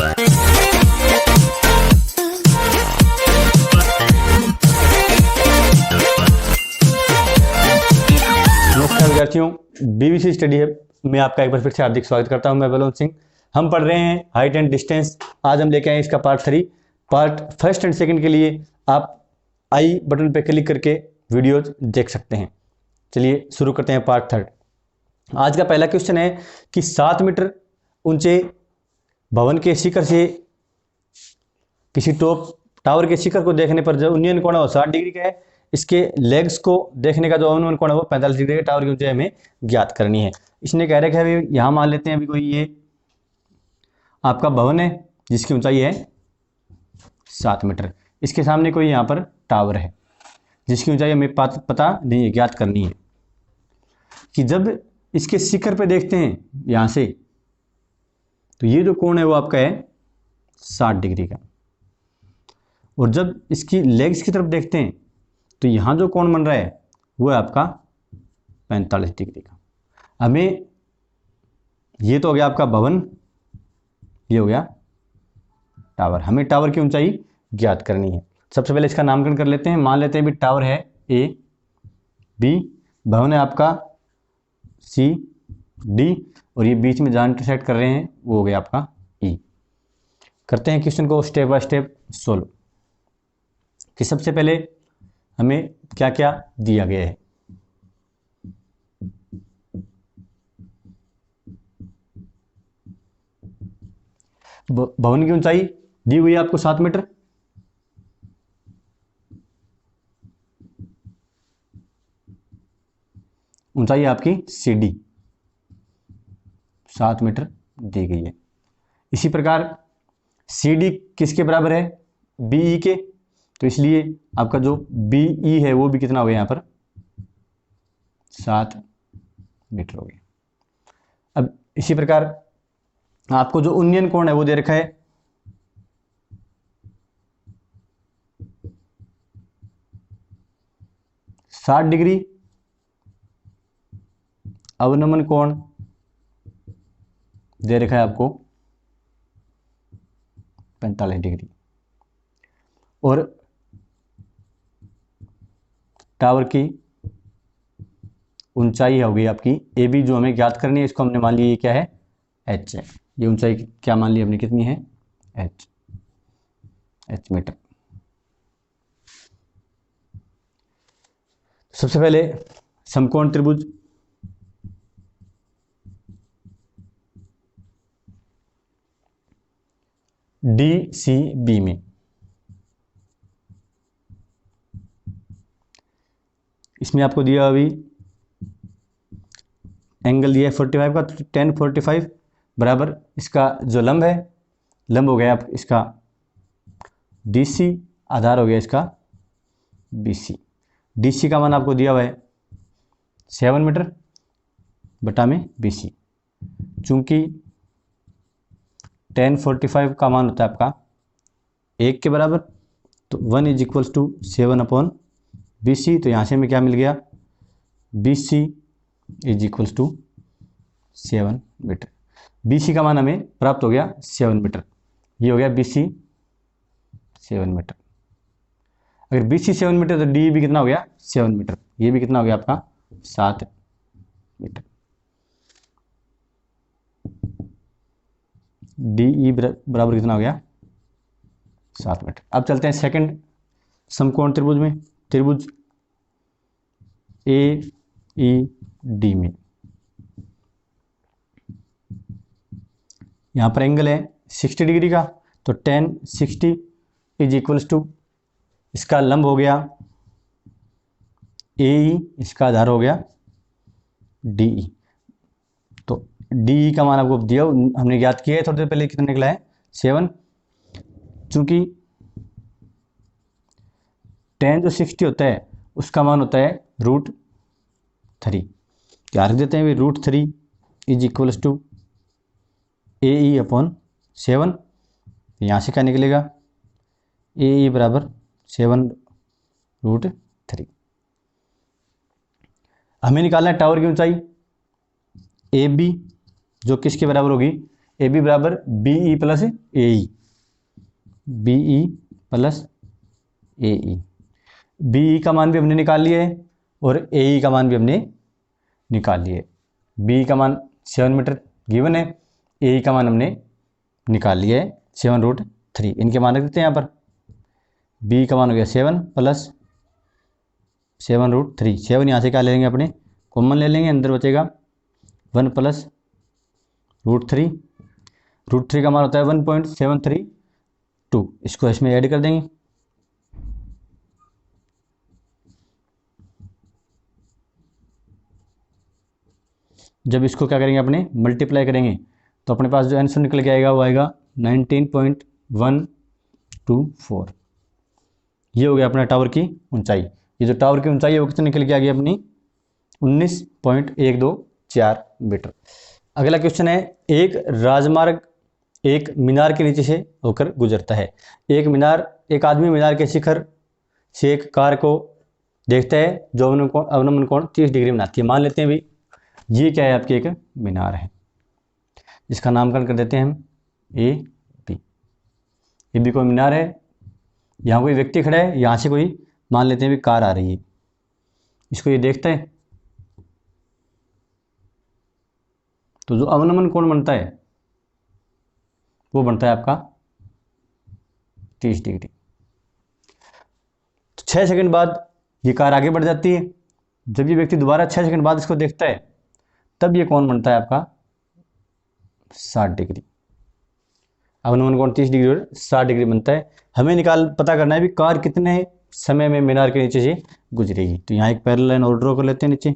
नमस्कार विद्यार्थियों, BBC study hub में आपका एक बार फिर से हार्दिक स्वागत करता हूं। मैं बलवंत सिंह। हम पढ़ रहे हैं हाइट एंड डिस्टेंस। आज हम लेके आए इसका part 3। Part first and second के लिए आप आई बटन पर क्लिक करके वीडियोज देख सकते हैं। चलिए शुरू करते हैं पार्ट 3। आज का पहला क्वेश्चन है कि 7 मीटर ऊंचे भवन के शिखर से किसी टावर के शिखर को देखने पर जो उन्नयन कोण है वो 60 डिग्री का है। इसके लेग्स को देखने का जो अनुमान कोण है वो 45 डिग्री है। टावर की ऊंचाई हमें ज्ञात करनी है। इसने कह रखा है अभी यहाँ मान लेते हैं अभी कोई ये आपका भवन है जिसकी ऊंचाई है 7 मीटर। इसके सामने कोई यहाँ पर टावर है जिसकी ऊंचाई हमें पता नहीं है, ज्ञात करनी है। कि जब इसके शिखर पे देखते हैं यहाँ से तो ये जो कोण है वो आपका है 60 डिग्री का, और जब इसकी लेग्स की तरफ देखते हैं तो यहाँ जो कोण बन रहा है वो है आपका 45 डिग्री का। हमें ये तो हो गया आपका भवन, ये हो गया टावर। हमें टावर की ऊंचाई ज्ञात करनी है। सबसे पहले इसका नामकरण कर लेते हैं। मान लेते हैं भी टावर है ए, बी, भवन है आपका सी, डी, और ये बीच में जहाँ इंटरसेक्ट कर रहे हैं वो हो गया आपका ई। करते हैं क्वेश्चन को स्टेप बाय स्टेप सोल्व। कि सबसे पहले हमें क्या क्या दिया गया है। भवन की ऊंचाई दी हुई है आपको 7 मीटर। ऊंचाई आपकी सी डी 7 मीटर दी गई है। इसी प्रकार सी डी किसके बराबर है? बीई के। तो इसलिए आपका जो बीई है वो भी कितना हो गया यहाँ पर 7 मीटर हो गया। अब इसी प्रकार आपको जो उन्नयन कोण है वो दे रखा है 60 डिग्री। अवनमन कोण दे रखा है आपको 45 डिग्री। और टावर की ऊंचाई होगी आपकी ए बी, जो हमें ज्ञात करनी है। इसको हमने मान लिया ये क्या है एच है। ये ऊंचाई क्या मान ली हमने, कितनी है एच मीटर। सबसे पहले समकोण त्रिभुज डी सी बी में इसमें आपको दिया अभी एंगल दिया है 45 का, तो tan 45 बराबर इसका जो लंब है, लंब हो गया आप इसका DC, आधार हो गया इसका BC। DC का मान आपको दिया हुआ है 7 मीटर बटा में BC। चूंकि tan 45 का मान होता है आपका 1 के बराबर, तो 1 is equals to 7 upon BC। तो यहाँ से हमें क्या मिल गया, BC is equals to 7 metre. BC का मान हमें प्राप्त हो गया 7 मीटर। ये हो गया BC 7 मीटर। अगर BC 7 मीटर तो DE भी कितना हो गया 7 मीटर। ये भी कितना हो गया आपका 7 मीटर। DE बराबर कितना हो गया 7 मीटर। अब चलते हैं सेकंड समकोण त्रिभुज में, त्रिभुज AED में। यहाँ पर एंगल है 60 डिग्री का, तो tan 60 इज इक्वल्स टू इसका लंब हो गया AE, इसका आधार हो गया DE। तो DE का मान आपको दिया, हमने ज्ञात किया है थोड़ी देर पहले, कितना निकला है 7। चूंकि tan जो 60 होता है उसका मान होता है √3। क्या रख देते हैं भाई, √3 is equals to AE upon 7। यहाँ से क्या निकलेगा, AE बराबर 7√3। हमें निकालना है टावर की ऊंचाई AB, जो किसके बराबर होगी ए बी बराबर बी ई प्लस ए ई, बी ई प्लस ए ई। बी ई का मान भी हमने निकाल लिया है और ए ई का मान भी हमने निकाल लिया है। बी ई का मान 7 मीटर गिवन है, ए ई का मान हमने निकाल लिया है 7√3। इनके मान रख देते हैं यहाँ पर। बी का मान हो गया 7 प्लस 7√3। 7 यहाँ से क्या ले लेंगे अपने, कॉमन ले लेंगे, अंदर बचेगा 1 प्लस √3। √3 का मान होता है 1.732। इसको इसमें ऐड कर देंगे। जब इसको क्या करेंगे अपने मल्टीप्लाई करेंगे तो अपने पास जो आंसर निकल के आएगा वो आएगा 19.124। ये हो गया अपना टावर की ऊंचाई। ये जो टावर की ऊंचाई है वो कितनी निकल के आ गई अपनी 19.124 मीटर। अगला क्वेश्चन है, एक राजमार्ग एक मीनार के नीचे से होकर गुजरता है। एक आदमी मीनार के शिखर से एक कार को देखता है जो अवनमन कोण 30 डिग्री बनाती है। मान लेते हैं भाई ये क्या है, आपकी एक मीनार है जिसका नामकरण कर देते हैं हम ए बी। ए बी कोई मीनार है, यहाँ कोई व्यक्ति खड़ा है, यहाँ से कोई मान लेते हैं भी कार आ रही है, इसको ये देखता है तो जो अवनमन कोण बनता है वो बनता है आपका 30 डिग्री। तो 6 सेकंड बाद ये कार आगे बढ़ जाती है। जब ये व्यक्ति दोबारा 6 सेकंड बाद इसको देखता है तब ये कोण बनता है आपका 60 डिग्री। अवनमन कोण 30 डिग्री और 60 डिग्री बनता है। हमें पता करना है भी कार कितने समय में मीनार के नीचे से गुजरेगी। तो यहाँ एक पैरेलल लाइन और ड्रॉ कर लेते हैं नीचे,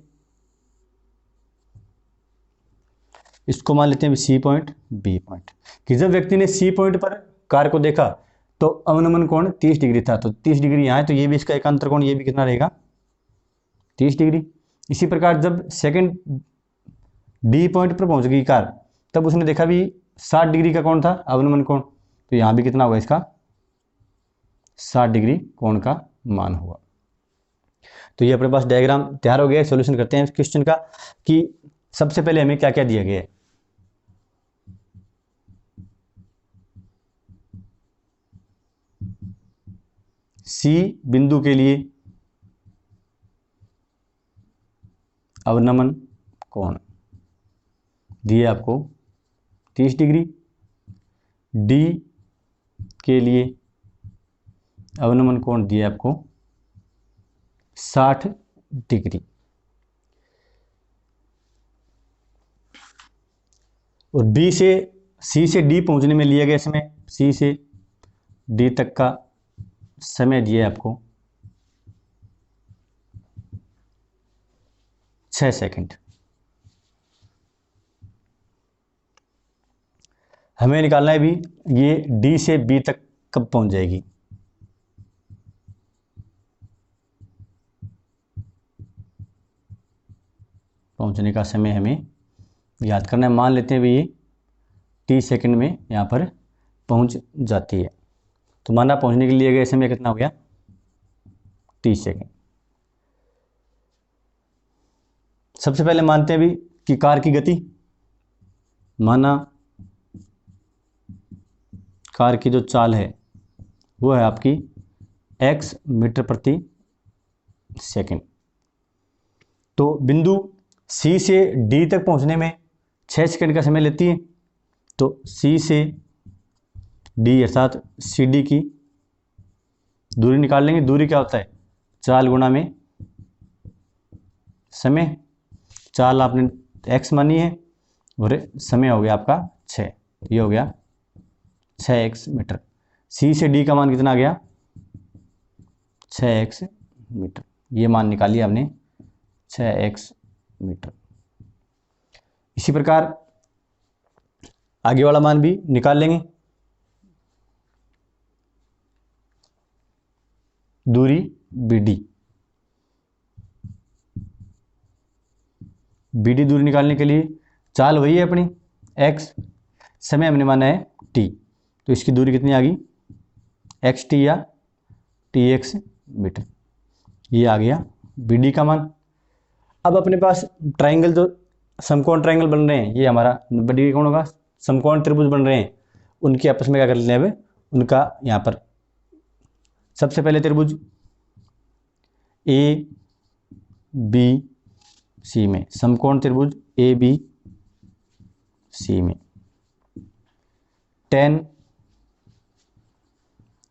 इसको मान लेते हैं सी पॉइंट बी पॉइंट। कि जब व्यक्ति ने सी पॉइंट पर कार को देखा तो अवनमन कोण 30 डिग्री था, तो 30 डिग्री यहाँ है, तो ये भी इसका एकांतर कोण ये भी कितना रहेगा 30 डिग्री। इसी प्रकार जब सेकंड डी पॉइंट पर पहुंच गई कार तब उसने देखा भी 60 डिग्री का कोण था अवनमन कोण, तो यहाँ भी कितना होगा इसका 60 डिग्री कोण का मान हुआ। तो ये अपने पास डायग्राम तैयार हो गया है। सॉल्यूशन करते हैं इस क्वेश्चन का कि सबसे पहले हमें क्या क्या दिया गया है। सी बिंदु के लिए अवनमन कोण दिए आपको 30 डिग्री, डी के लिए अवनमन कोण दिए आपको 60 डिग्री, और बी से सी से डी पहुंचने में लिया गया समय, सी से डी तक का समय दिया आपको 6 सेकंड। हमें निकालना है भी ये डी से बी तक कब पहुंच जाएगी। पहुंचने का समय हमें याद करना है। मान लेते हैं भी ये 30 सेकंड में यहाँ पर पहुंच जाती है, तो माना पहुंचने के लिए गए समय कितना हो गया 30 सेकंड। सबसे पहले मानते हैं भी कि कार की गति, माना कार की जो चाल है वो है आपकी x मीटर प्रति सेकंड। तो बिंदु C से D तक पहुंचने में 6 सेकंड का समय लेती है, तो C से D अर्थात CD की दूरी निकाल लेंगे। दूरी क्या होता है चाल गुणा में समय। चाल आपने x मानी है और समय हो गया आपका 6, ये हो गया 6x मीटर। C से D का मान कितना आ गया 6x मीटर। ये मान निकालिए आपने 6x मीटर। इसी प्रकार आगे वाला मान भी निकाल लेंगे। दूरी BD, BD दूरी निकालने के लिए चाल वही है अपनी x, समय हमने माना है t, तो इसकी दूरी कितनी आ गई xt या tx मीटर। ये आ गया BD का मान। अब अपने पास ट्राइंगल जो समकोण ट्राइंगल बन रहे हैं, ये हमारा 90 डिग्री कोण होगा समकोण त्रिभुज बन रहे हैं उनके आपस में क्या कर लेते हैं, उनका यहाँ पर सबसे पहले त्रिभुज ए बी सी में, समकोण त्रिभुज ए बी सी में tan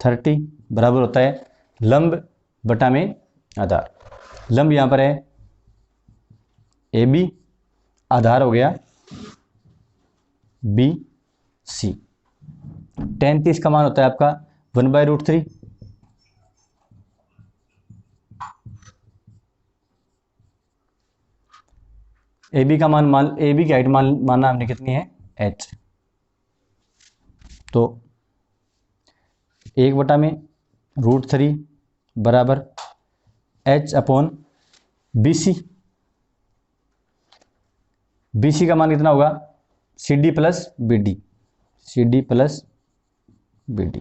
30 बराबर होता है लंब बटा में आधार। लंब यहाँ पर है ए बी, आधार हो गया बी सी। tan 30 का मान होता है आपका 1/√3। ए बी का मान ए बी की हाइट मानना हमने कितनी है h, तो 1/√3 बराबर h/BC। BC का मान कितना होगा CD plus BD, CD plus BD।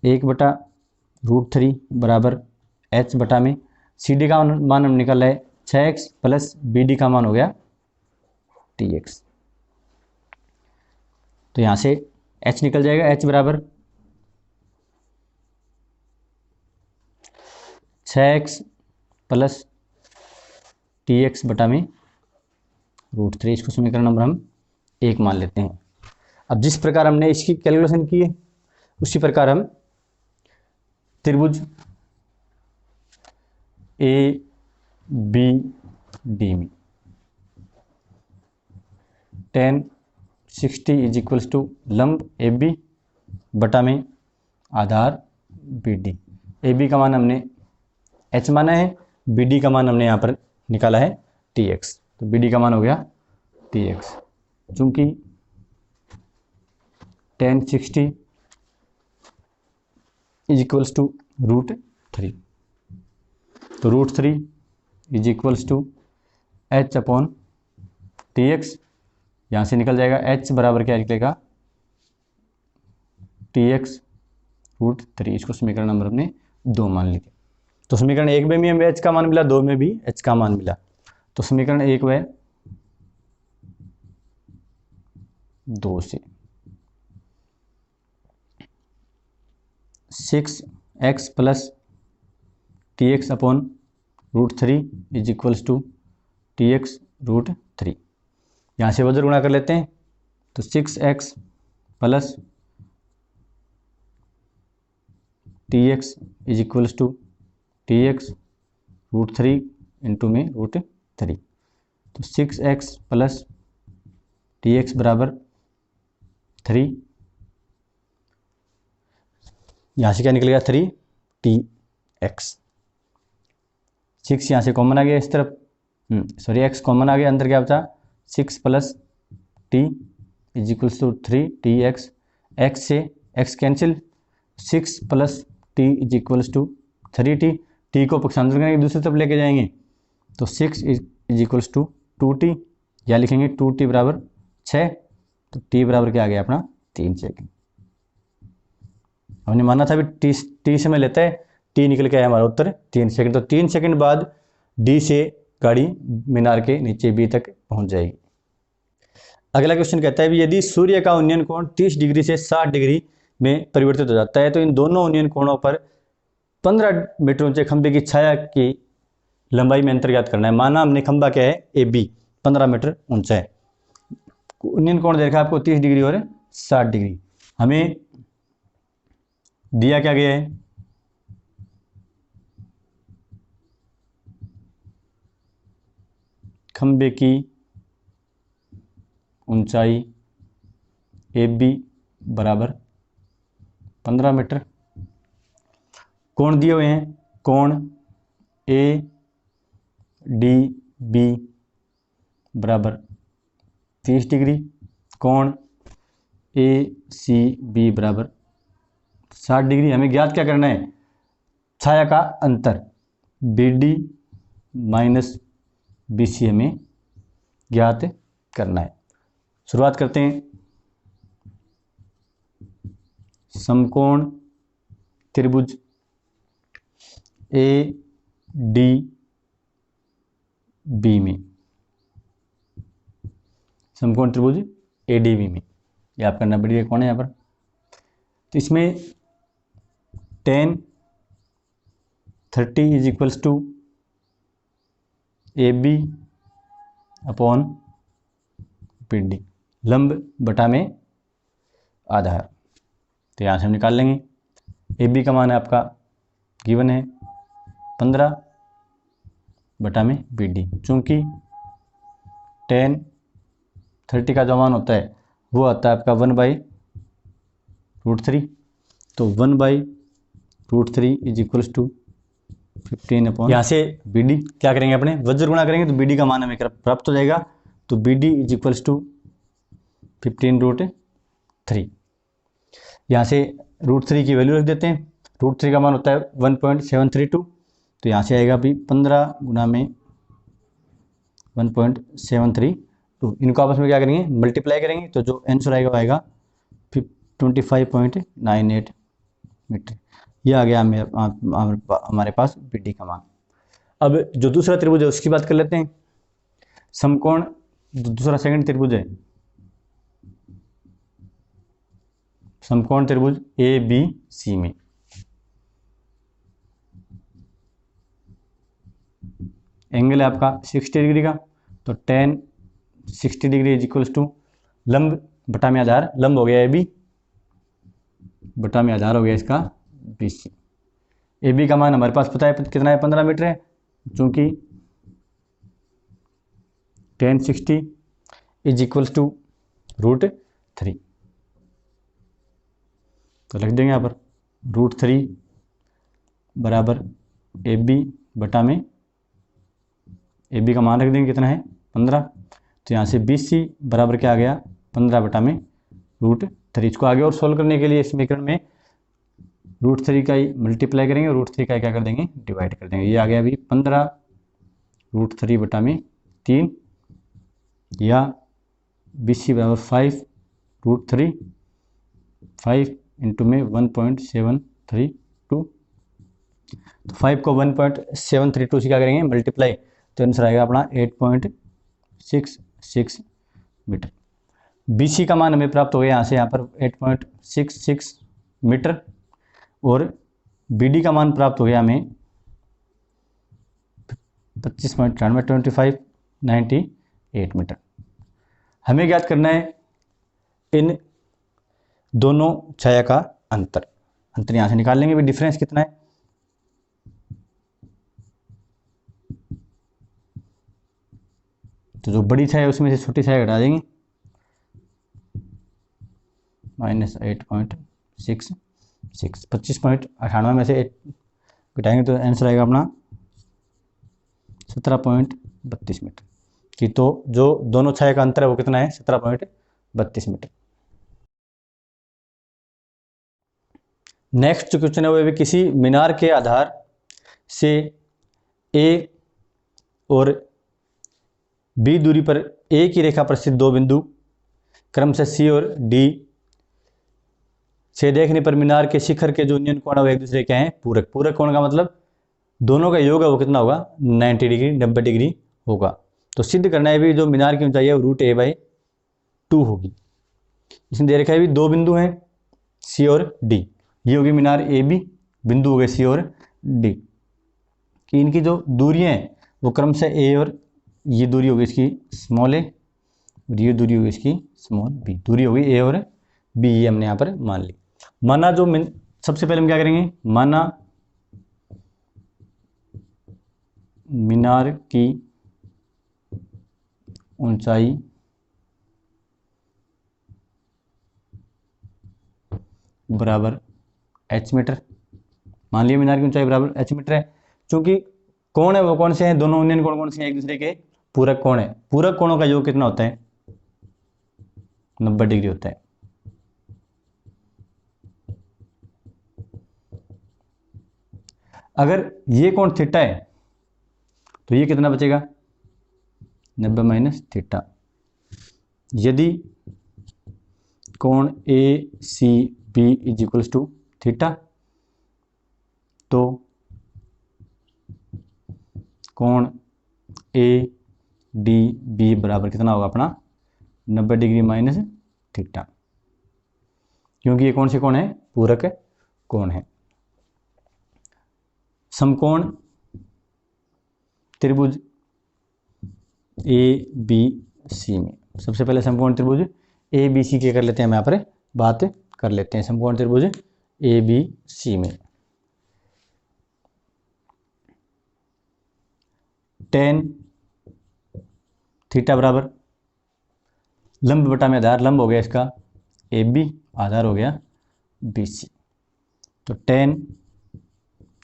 1/√3 बराबर h बटा में CD का मान हम निकल रहे 6x प्लस BD का मान हो गया TX। तो यहाँ से h निकल जाएगा, h बराबर 6x प्लस TX बटा में √3। इसको समीकरण नंबर हम 1 मान लेते हैं। अब जिस प्रकार हमने इसकी कैलकुलेशन की है उसी प्रकार हम त्रिभुज ए बी डी में tan 60 इज इक्वल्स टू लंब ए बी बटा में आधार बी डी। ए बी का मान हमने h माना है, बी डी का मान हमने यहाँ पर निकाला है TX, तो बी डी का मान हो गया TX। चूंकि tan 60 इज इक्वल्स टू √3, तो √3 इज इक्वल्स टू h/TX। यहाँ से निकल जाएगा h बराबर क्या निकलेगा TX √3। इसको समीकरण नंबर हमने 2 मान लिया। तो समीकरण 1 में भी हमें h का मान मिला, 2 में भी h का मान मिला। तो समीकरण 1 व 2 से 6x plus TX/√3 is equals to TX √3। यहाँ से वजन गुणा कर लेते हैं, तो 6x plus TX is equals to TX √3 into में √3। तो 6x प्लस TX बराबर 3। यहाँ से क्या निकलेगा 3TX। 6 यहाँ से कॉमन आ गया इस तरफ, सॉरी x कॉमन आ गया, अंदर क्या बचा 6 plus t is equals to 3TX। x से x cancel, 6 plus t is equals to 3t। t को पक्षांतर करके दूसरी तरफ लेके जाएंगे, तो 6 इज इक्वल्स टू 2t, या लिखेंगे 2t बराबर 6। तो t बराबर क्या आ गया अपना 3 सेकेंड। हमने माना था भी t समय लेता है, t निकल के आया हमारा उत्तर 3 सेकंड। तो 3 सेकंड बाद d से गाड़ी मीनार के नीचे b तक पहुंच जाएगी। अगला क्वेश्चन कहता है भी यदि सूर्य का उन्नयन कोण 30 डिग्री से 60 डिग्री में परिवर्तित हो जाता है तो इन दोनों उन्नयन कोणों पर 15 मीटर ऊंचे खंभे की छाया की लंबाई में अंतर ज्ञात करना है। माना हमने खंभा क्या है ए बी 15 मीटर ऊंचा है, उन्नयन कोण देखा आपको 30 डिग्री और 60 डिग्री। हमें दिया क्या गया है खंभे की ऊंचाई ए बी बराबर 15 मीटर। कोण दिए हुए हैं, कोण ए डी बी बराबर 30 डिग्री, कोण ए सी बी बराबर 60 डिग्री। हमें ज्ञात क्या करना है, छाया का अंतर B D minus B C हमें ज्ञात करना है। शुरुआत करते हैं। समकोण त्रिभुज ए डी बी में, समकोण त्रिभुज ए डी बी में ये आपका 90 डिग्री कोण है यहाँ पर। तो इसमें tan 30 is equals to AB upon PD, लंब बटा में आधार। तो यहाँ से हम निकाल लेंगे। AB का मान आपका गिवन है 15 बटा में PD, चूँकि tan 30 का जो मान होता है वो आता है आपका 1/√3। तो 1/√3 इज इक्वल्स टू 15 अपॉन, यहाँ से BD क्या करेंगे अपने वज्र गुणा करेंगे तो BD का मान हमें प्राप्त हो जाएगा। तो BD इज इक्वल्स टू 15√3। यहाँ से √3 की वैल्यू रख देते हैं। √3 का मान होता है 1.732। तो यहाँ से आएगा अभी 15 गुणा में 1.732। इनको आपस में क्या करेंगे मल्टीप्लाई करेंगे, तो जो आंसर आएगा वो आएगा 25.98 मीटर। ये आ गया हमारे पास BD का मान। अब जो दूसरा त्रिभुज है उसकी बात कर लेते हैं। समकोण दूसरा सेकंड त्रिभुज है, समकोण त्रिभुज ABC में एंगल है आपका 60 डिग्री का। तो tan 60 degree is equals to लंब बटा में आधार, लंब हो गया AB बटा में आधार हो गया इसका BC। AB का मान हमारे पास पता है कितना है 15 मीटर है, चूँकि tan 60 इज इक्वल्स टू √3। तो लिख देंगे यहाँ पर √3 बराबर AB बटा में, AB का मान रख देंगे कितना है 15। तो यहाँ से BC बराबर क्या आ गया 15 बटा में √3। इसको आगे और सोल्व करने के लिए इस समीकरण में √3 का ही मल्टीप्लाई करेंगे और √3 का क्या कर देंगे डिवाइड कर देंगे। ये आ गया अभी 15 √3 बटा में 3, या BC बराबर 5 √3, 5 इंटू में 1.732। तो 5 को 1.732 से क्या करेंगे मल्टीप्लाई, तो आंसर आएगा अपना 8.66 मीटर। BC का मान हमें प्राप्त हो गया यहाँ से, यहाँ पर 8.66 मीटर, और BD का मान प्राप्त हो गया हमें 25.98 मीटर। हमें ज्ञात करना है इन दोनों छाया का अंतर। अंतर यहाँ से निकाल लेंगे, भी डिफरेंस कितना है। तो जो बड़ी छाया है उसमें से छोटी छाया घटा देंगे, -8.66, 25.98 में से 8 घटाएंगे तो आंसर आएगा अपना 17.32 मीटर की। तो जो दोनों छाया का अंतर है वो कितना है 17.32 मीटर। नेक्स्ट जो क्वेश्चन है वो भी किसी मीनार के आधार से A और B दूरी पर एक ही रेखा पर स्थित दो बिंदु क्रमशः C और D से देखने पर मीनार के शिखर के जो उन्नयन कोण है वो एक दूसरे क्या है पूरक। पूरक कोण का मतलब दोनों का योग है वो कितना होगा 90 डिग्री 90 डिग्री होगा। तो सिद्ध करना है भी जो मीनार की ऊंचाई है वो √a/2 होगी। इसमें दे रखा है भी दो बिंदु हैं C और D, ये होगी मीनार AB, बिंदु हो गए C और D कि इनकी जो दूरियां हैं वो क्रमशः A और ये दूरी होगी इसकी स्मॉल a और ये दूरी होगी इसकी स्मॉल b। दूरी होगी A और B, ये हमने यहाँ पर मान ली। माना जो सबसे पहले हम क्या करेंगे, माना मीनार की ऊंचाई बराबर h मीटर। मान लिया मीनार की ऊंचाई बराबर h मीटर है। चूंकि कोण है वो कौन से हैं, दोनों उन्नयन कोण कौन से हैं, एक दूसरे के पूरक कोण है। पूरक कोणों का योग कितना होता है 90 डिग्री होता है। अगर ये कोण थीटा है तो ये कितना बचेगा 90 माइनस थीटा। यदि कोण ACB is equals to theta तो कोण ADB बराबर कितना होगा अपना 90 डिग्री माइनस थीटा। क्योंकि ये कौन से कोण है, पूरक कोण है। समकोण त्रिभुज ए बी सी में सबसे पहले समकोण त्रिभुज ए बी सी के कर लेते हैं, हम यहाँ पर बात कर लेते हैं। समकोण त्रिभुज ए बी सी में tan थीटा बराबर लंब बटा में आधार, लंब हो गया इसका ए बी, आधार हो गया बी सी। तो tan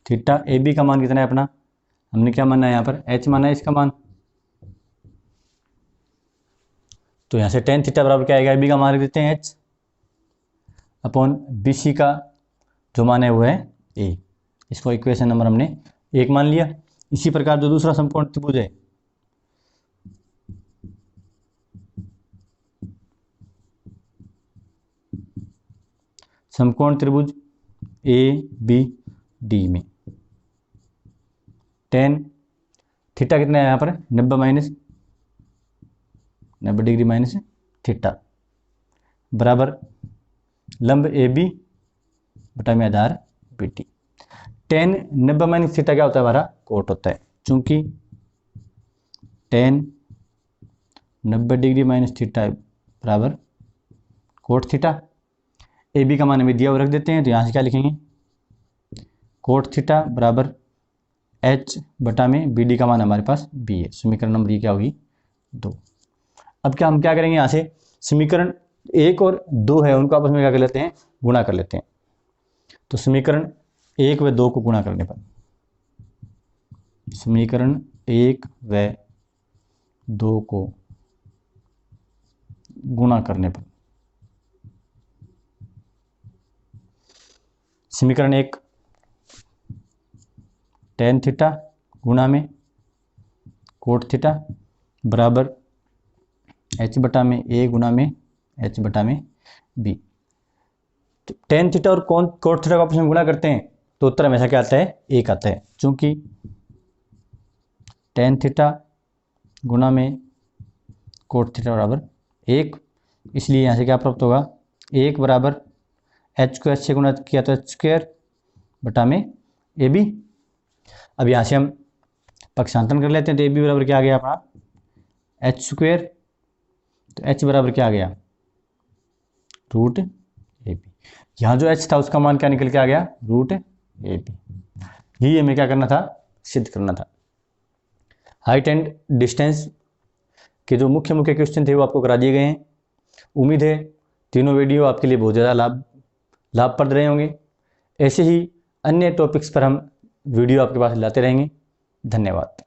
थीटा ए बी का मान कितना है अपना, हमने क्या माना है यहाँ पर, h माना है इसका मान। तो यहाँ से tan थीटा बराबर क्या आएगा, ए बी का मान रख देते हैं h अपॉन बी सी का जो मान है वो है a। इसको इक्वेशन नंबर हमने 1 मान लिया। इसी प्रकार जो दूसरा समकोण त्रिभुज है समकोण त्रिभुज ए बी डी में tan थीटा कितना है यहाँ पर 90 डिग्री माइनस थीटा बराबर लंब ए बी बटा में आधार B T. tan 90 minus theta क्या होता है, हमारा कोट होता है। चूंकि tan 90 डिग्री माइनस थीटा बराबर कोट थीटा, ए बी का मान हमें दिया हुआ रख देते हैं। तो यहाँ से क्या लिखेंगे, कोट थीटा बराबर h बटा में बी डी का मान हमारे पास b है। समीकरण नंबर ये क्या होगी 2। अब क्या हम क्या करेंगे, यहाँ से समीकरण 1 और 2 है उनको आपस में क्या कर लेते हैं, गुणा कर लेते हैं। तो समीकरण 1 व 2 को गुणा करने पर, समीकरण 1 व 2 को गुणा करने पर समीकरण 1 tan थीटा गुणा में कोट थीटा बराबर h बटा में a गुणा में h बटा में b। तो tan थीटा और कोट थीटा को आपस में गुणा करते हैं तो उत्तर हमेशा क्या आता है, 1 आता है। चूंकि tan थीटा गुणा में कोट थीटा बराबर 1, इसलिए यहाँ से क्या प्राप्त होगा, 1 बराबर h को h से गुणा किया तो h² बटा में ए बी। अब यहाँ से हम पक्षांतरण कर लेते हैं। तो ए बी बराबर क्या आ गया अपना h², तो h बराबर क्या आ गया रूट ए बी। यहाँ जो h था उसका मान क्या निकल के आ गया, रूट ए बी। यही हमें क्या करना था, सिद्ध करना था। हाइट एंड डिस्टेंस के जो मुख्य क्वेश्चन थे वो आपको करा दिए गए हैं। उम्मीद है तीनों वीडियो आपके लिए बहुत ज़्यादा लाभप्रद रहे होंगे। ऐसे ही अन्य टॉपिक्स पर हम वीडियो आपके पास लाते रहेंगे। धन्यवाद।